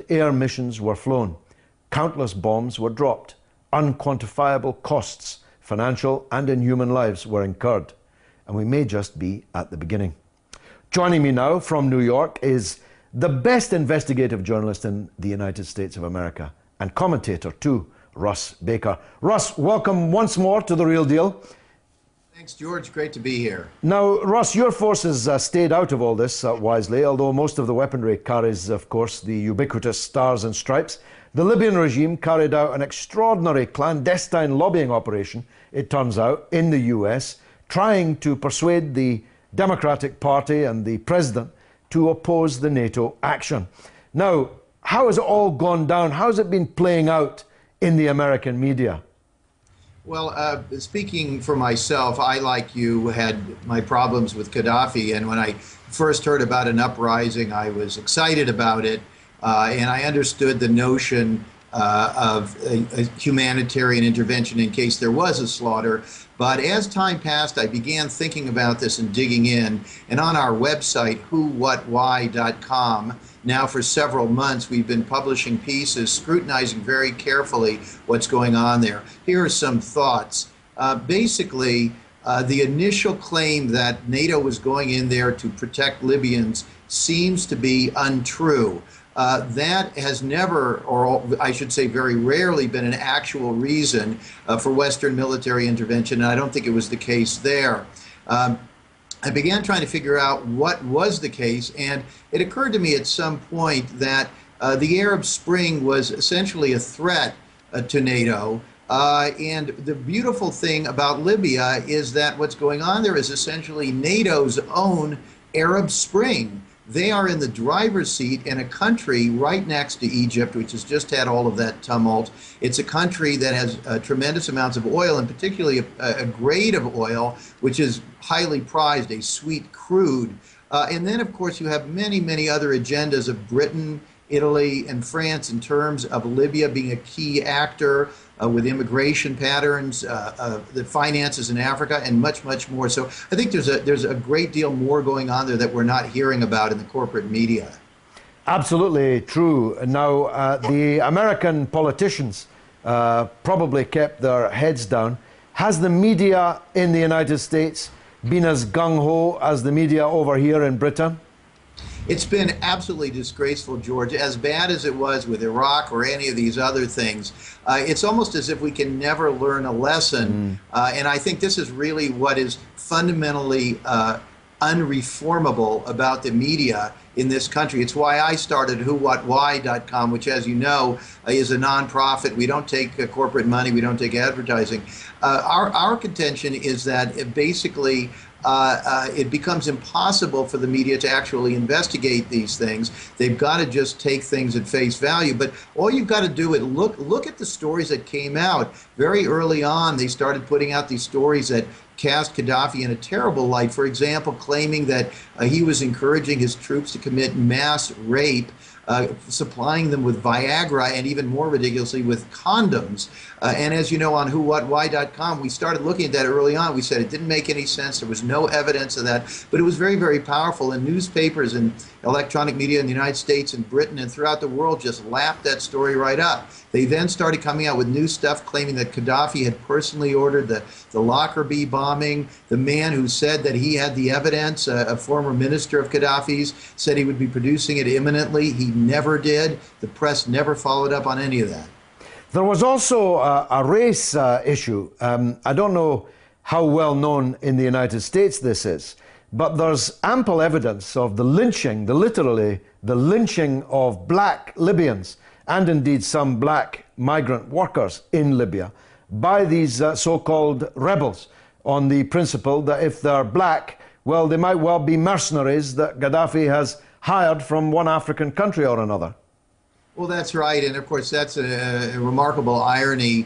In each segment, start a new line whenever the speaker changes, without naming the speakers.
air missions were flown. Countless bombs were dropped. Unquantifiable costs, financial and in human lives, were incurred. And we may just be at the beginning. Joining me now from New York is the best investigative journalist in the United States of America, and commentator too, Russ Baker. Russ, welcome once more to The Real Deal.
Thanks, George. Great to be here.
Now, Russ, your forces stayed out of all this wisely, although most of the weaponry carries, of course, the ubiquitous stars and stripes. The Libyan regime carried out an extraordinary clandestine lobbying operation, it turns out, in the US, trying to persuade the Democratic Party and the president to oppose the NATO action. Now, how has it all gone down? How has it been playing out in the American media?
Well, speaking for myself, I, like you, had my problems with Gaddafi, and when I first heard about an uprising, I was excited about it, and I understood the notion of a humanitarian intervention in case there was a slaughter. But as time passed, I began thinking about this and digging in, and on our website, WhoWhatWhy.com, now for several months, we've been publishing pieces, scrutinizing very carefully what's going on there. Here are some thoughts. Basically, the initial claim that NATO was going in there to protect Libyans seems to be untrue. That has never, or I should say very rarely, been an actual reason for Western military intervention, and I don't think it was the case there. I began trying to figure out what was the case, and it occurred to me at some point that the Arab Spring was essentially a threat to NATO. And the beautiful thing about Libya is that what's going on there is essentially NATO's own Arab Spring. They are in the driver's seat in a country right next to Egypt, which has just had all of that tumult. It's a country that has tremendous amounts of oil, and particularly a grade of oil, which is highly prized, a sweet crude. And then, of course, you have many, many other agendas of Britain, Italy, and France in terms of Libya being a key actor with immigration patterns, the finances in Africa, and much, much more. So I think there's a great deal more going on there that we're not hearing about in the corporate media.
Absolutely true. Now, the American politicians probably kept their heads down. Has the media in the United States been as gung-ho as the media over here in Britain?
It's been absolutely disgraceful, George. As bad as it was with Iraq or any of these other things, it's almost as if we can never learn a lesson. And I think this is really what is fundamentally unreformable about the media in this country. It's why I started WhoWhatWhy.com, which, as you know, is a nonprofit. We don't take corporate money. We don't take advertising. Our contention is that basically it becomes impossible for the media to actually investigate these things. They've got to just take things at face value. But all you've got to do is look at the stories that came out. Very early on, they started putting out these stories that cast Gaddafi in a terrible light. For example, claiming that he was encouraging his troops to commit mass rape, supplying them with Viagra, and even more ridiculously with condoms. And as you know, on WhoWhatWhy.com, we started looking at that early on. We said it didn't make any sense. There was no evidence of that, but it was very, very powerful. And newspapers and electronic media in the United States and Britain and throughout the world just lapped that story right up. They then started coming out with new stuff claiming that Gaddafi had personally ordered the Lockerbie bombing. The man who said that he had the evidence, a former minister of Gaddafi's, said he would be producing it imminently. He never did. The press never followed up on any of that.
There was also a race issue. I don't know how well known in the United States this is, but there's ample evidence of the lynching, literally the lynching of black Libyans, and indeed some black migrant workers in Libya, by these so-called rebels, on the principle that if they're black, well, they might well be mercenaries that Gaddafi has hired from one African country or another.
Well, that's right. And of course, that's a remarkable irony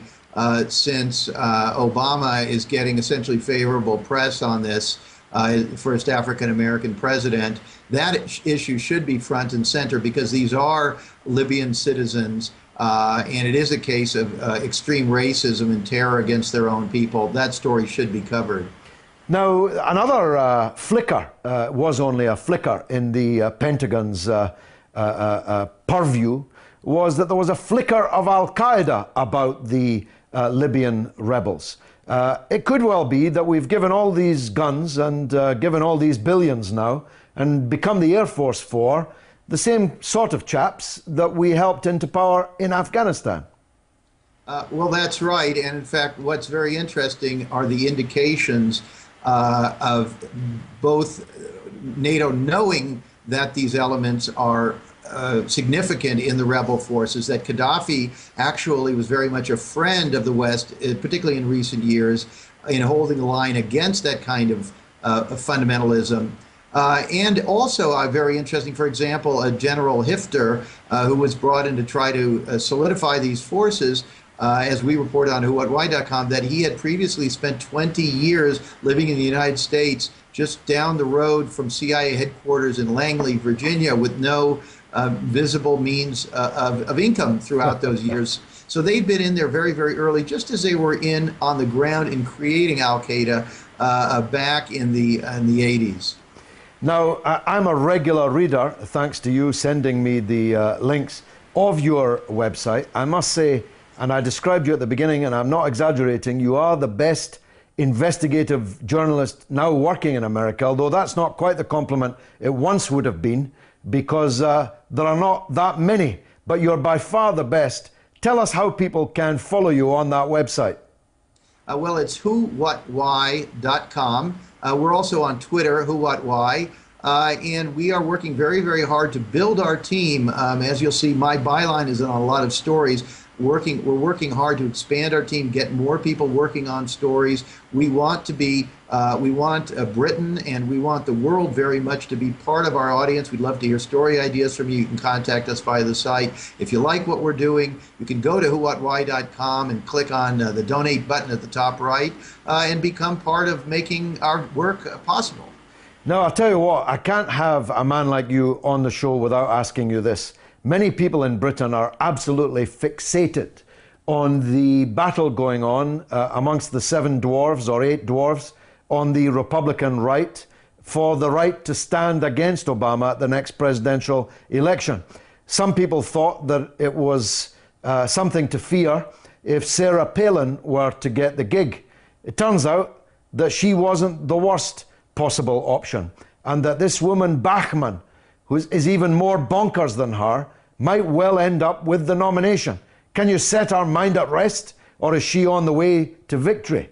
since Obama is getting essentially favorable press on this, first African-American president. That issue should be front and center because these are Libyan citizens, and it is a case of extreme racism and terror against their own people. That story should be covered.
Now, another flicker was only a flicker in the Pentagon's purview was that there was a flicker of Al-Qaeda about the Libyan rebels. It could well be that we've given all these guns and given all these billions now and become the Air Force for the same sort of chaps that we helped into power in Afghanistan.
Well, that's right. And in fact, what's very interesting are the indications of both NATO knowing that these elements are significant in the rebel forces, that Gaddafi actually was very much a friend of the West, particularly in recent years, in holding the line against that kind of fundamentalism. And also very interesting, for example, General Hifter, who was brought in to try to solidify these forces, as we report on WhoWhatWhy.com, that he had previously spent 20 years living in the United States, just down the road from CIA headquarters in Langley, Virginia, with no visible means of income throughout those years. So they'd been in there very, very early, just as they were in on the ground in creating Al-Qaeda back in the 80s.
Now, I'm a regular reader, thanks to you sending me the links of your website. I must say, and I described you at the beginning, and I'm not exaggerating, you are the best investigative journalist now working in America, although that's not quite the compliment it once would have been, because there are not that many, but you're by far the best. Tell us how people can follow you on that website.
Well, it's WhoWhatWhy.com. We're also on Twitter, WhoWhatWhy. And we are working very, very hard to build our team. As you'll see, my byline is on a lot of stories. We're working hard to expand our team, get more people working on stories. We want to be, we want Britain and we want the world very much to be part of our audience. We'd love to hear story ideas from you. You can contact us via the site. If you like what we're doing, you can go to WhoWhatWhy.com and click on the donate button at the top right and become part of making our work possible.
Now, I'll tell you what, I can't have a man like you on the show without asking you this. Many people in Britain are absolutely fixated on the battle going on amongst the 7 dwarves or 8 dwarves on the Republican right for the right to stand against Obama at the next presidential election. Some people thought that it was something to fear if Sarah Palin were to get the gig. It turns out that she wasn't the worst possible option, and that this woman Bachmann, who is even more bonkers than her, might well end up with the nomination. Can you set our mind at rest, or is she on the way to victory?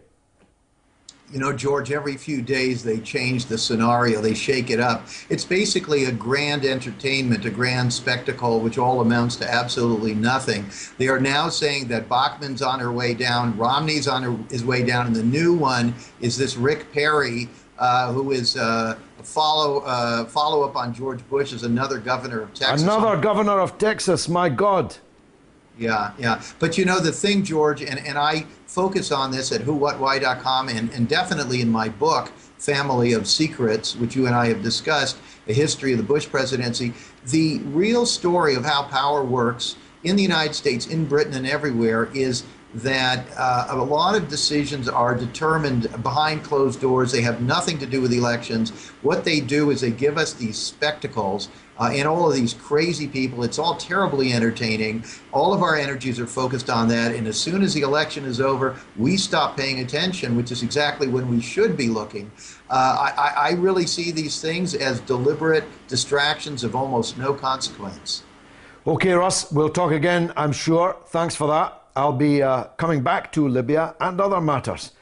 You know, George, every few days they change the scenario, they shake it up. It's basically a grand entertainment, a grand spectacle, which all amounts to absolutely nothing. They are now saying that Bachmann's on her way down, Romney's on his way down, and the new one is this Rick Perry, who is a follow-up on George Bush as another governor of Texas.
Another governor of Texas, my God.
Yeah, yeah. But you know, the thing, George, and I focus on this at WhoWhatWhy.com and definitely in my book, Family of Secrets, which you and I have discussed, a history of the Bush presidency, the real story of how power works in the United States, in Britain, and everywhere is that a lot of decisions are determined behind closed doors. They have nothing to do with elections. What they do is they give us these spectacles and all of these crazy people. It's all terribly entertaining. All of our energies are focused on that. And as soon as the election is over, we stop paying attention, which is exactly when we should be looking. I really see these things as deliberate distractions of almost no consequence.
Okay, Russ, we'll talk again, I'm sure. Thanks for that. I'll be coming back to Libya and other matters.